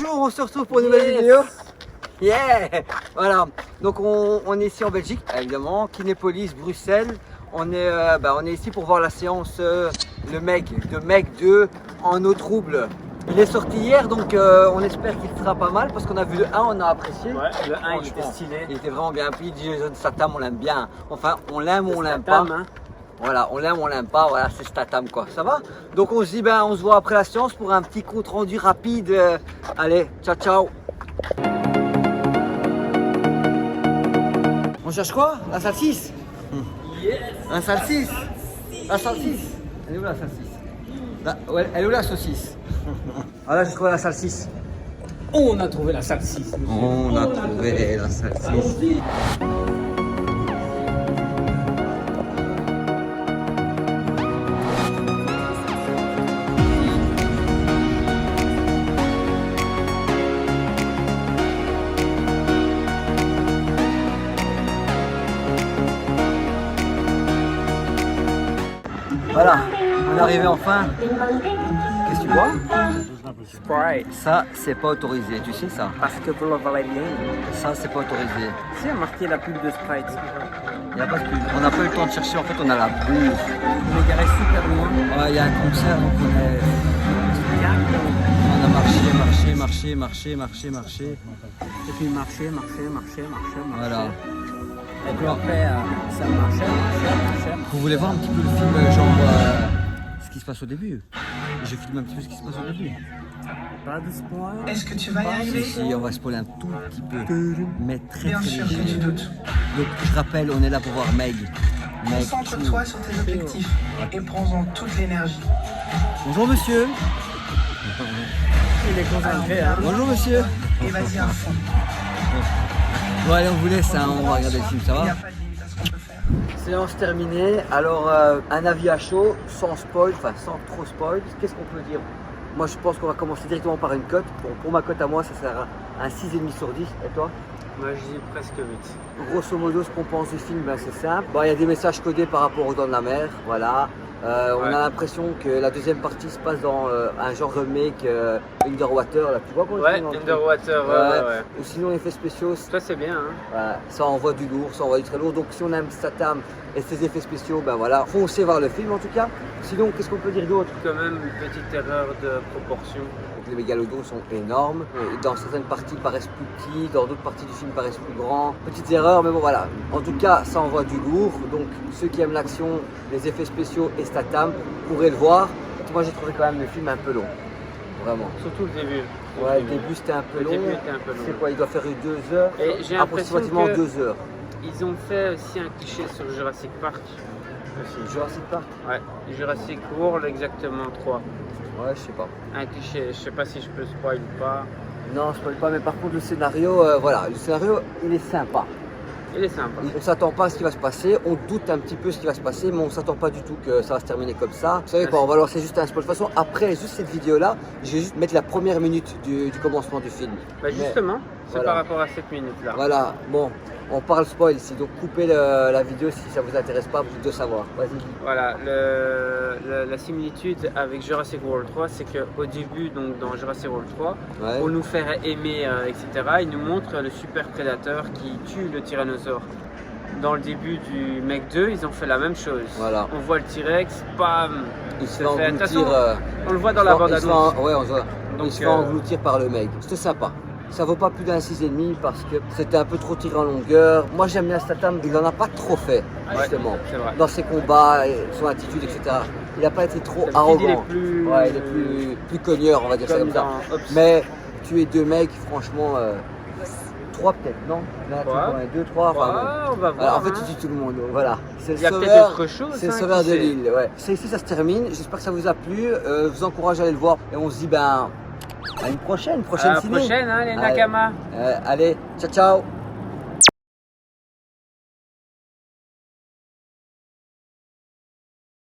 bonjour, on se retrouve pour une nouvelle vidéo. Yeah. Voilà, donc on est ici en Belgique, évidemment, Kinépolis, Bruxelles. On est ici pour voir la séance le Meg, de Meg 2 en eau trouble. Il est sorti hier, donc on espère qu'il sera pas mal parce qu'on a vu le 1, on a apprécié. Ouais, le 1 il était stylé. Il était vraiment bien. Puis Jason Statham, on l'aime bien. Enfin, on l'aime ou on l'aime pas. Hein. Voilà, on l'aime ou on l'aime pas. Voilà, c'est Statham quoi. Ça va? Donc on se dit, on se voit après la séance pour un petit compte rendu rapide. Allez, ciao, ciao. On cherche quoi? La salsisse? Yes. Un salsisse? La salsisse? Elle est où la salsisse? Elle est où la saucisse? Ah là, j'ai trouvé la salsisse. On a trouvé la salsisse. On a trouvé la salsisse. Voilà, on est arrivé enfin. Qu'est-ce que tu vois? Sprite. Ça, c'est pas autorisé, tu sais ça? Parce que pour le valérien, Ça, c'est pas autorisé. tu as marqué la pub de Sprite. Il n'y a pas de pub. On n'a pas eu le temps de chercher, en fait, on a la bouffe. On est garé super loin. Ouais, il y a un concert, donc on a marché. Et puis marcher. Voilà. Et puis après, ça marchait. Vous voulez voir un petit peu le film, genre ce qui se passe au début? J'ai filmé un petit peu ce qui se passe au début. Pas de spoil. Est-ce que tu vas y Si, arriver? si, on va spoiler un tout petit peu, mais très Bien très sûr que léger. tu doutes. Donc je rappelle, on est là pour voir Meg. Concentre-toi sur tes objectifs et prends-en toute l'énergie. Bonjour monsieur. Il est concentré. Hein. Bonjour monsieur. Et vas-y à fond. Bon allez, on vous laisse, hein, on va regarder le film, ça Il n'y va? a pas de limite à ce qu'on peut faire. Séance terminée, alors un avis à chaud, sans spoil, enfin sans trop spoil, qu'est-ce qu'on peut dire? Moi je pense qu'on va commencer directement par une cote. Pour ma cote à moi, ça sera un 6,5 sur 10, et toi? Moi je dis presque 8. Grosso modo, ce qu'on pense du film, c'est simple. Bon, il y a des messages codés par rapport aux Dents de la Mer, voilà. On a l'impression que la deuxième partie se passe dans un genre remake Underwater, là. Tu vois comment Ouais, ils font dans le truc? Underwater, ouais. Ou sinon, effets spéciaux, Ça c'est bien. Hein. voilà, ça envoie du lourd, ça envoie du très lourd. Donc, si on aime Statham et ses effets spéciaux, voilà, foncez voir le film en tout cas. Sinon, qu'est-ce qu'on peut dire d'autre? Quand même une petite erreur de proportion. Donc, les mégalodons sont énormes. Et dans certaines parties, ils paraissent plus petits, dans d'autres parties du film, ils paraissent plus grands. Petites erreurs, mais bon, voilà. En tout cas, ça envoie du lourd. Donc, ceux qui aiment l'action, les effets spéciaux et Statham pourraient le voir. Moi, j'ai trouvé quand même le film un peu long. Vraiment. Surtout le début. Ouais, le début c'était un peu Le long. début était un peu long. C'est quoi? Il doit faire 2 heures. Et j'ai l'impression Approximativement que 2 heures. ils ont fait aussi un cliché sur Jurassic Park. Aussi. Jurassic Park? Ouais, Jurassic World exactement 3. Ouais, je sais pas. Un cliché, je sais pas si je peux spoil ou pas. Non, je spoil pas, mais par contre, le scénario, voilà, le scénario, il est sympa. Il est sympa. On s'attend pas à ce qui va se passer, on doute un petit peu ce qui va se passer, mais on s'attend pas du tout que ça va se terminer comme ça. Vous savez quoi, on va lancer juste un spoil. De toute façon, après juste cette vidéo-là, je vais juste mettre la première minute du commencement du film. Bah justement, c'est voilà. par rapport à cette minute-là. Voilà, bon, on parle spoil ici, donc coupez la vidéo si ça vous intéresse pas de savoir. Vas-y. Voilà, la similitude avec Jurassic World 3, c'est qu'au début, donc dans Jurassic World 3, Ouais. pour nous faire aimer, etc., il nous montre le super prédateur qui tue le tyrannosaure. Dans le début du Meg 2, ils ont fait la même chose. Voilà. On voit le T-Rex, bam, Il se c'est fait fait. De toute engloutir. façon, on le voit dans la bande-annonce. Ouais, on se voit. Donc, Il se fait engloutir par le mec. C'était sympa. Ça vaut pas plus d'un 6,5 parce que c'était un peu trop tiré en longueur. Moi j'aime bien Statham, il en a pas trop fait, justement. C'est vrai. Dans ses combats, son attitude, etc. Il n'a pas été trop D'habitude, arrogant. il est plus- Ouais, il est plus cogneur, on va dire ça Comme comme ça. dans Ops. Mais tuer 2 mecs, franchement, 3 peut-être, non? Il y en a Trois. 2, 3. Enfin, bon. On va voir. Alors, en fait, hein. tu tues tout le monde, donc voilà. C'est le Il y a peut-être sauveur, autre chose. c'est le hein, sauveur qui de sait. l'île, ouais. C'est ici, ça se termine. J'espère que ça vous a plu. Je vous encourage à aller le voir. Et on se dit, à une prochaine À la ciné. prochaine, hein, les Allez. Nakama. Allez, ciao, ciao.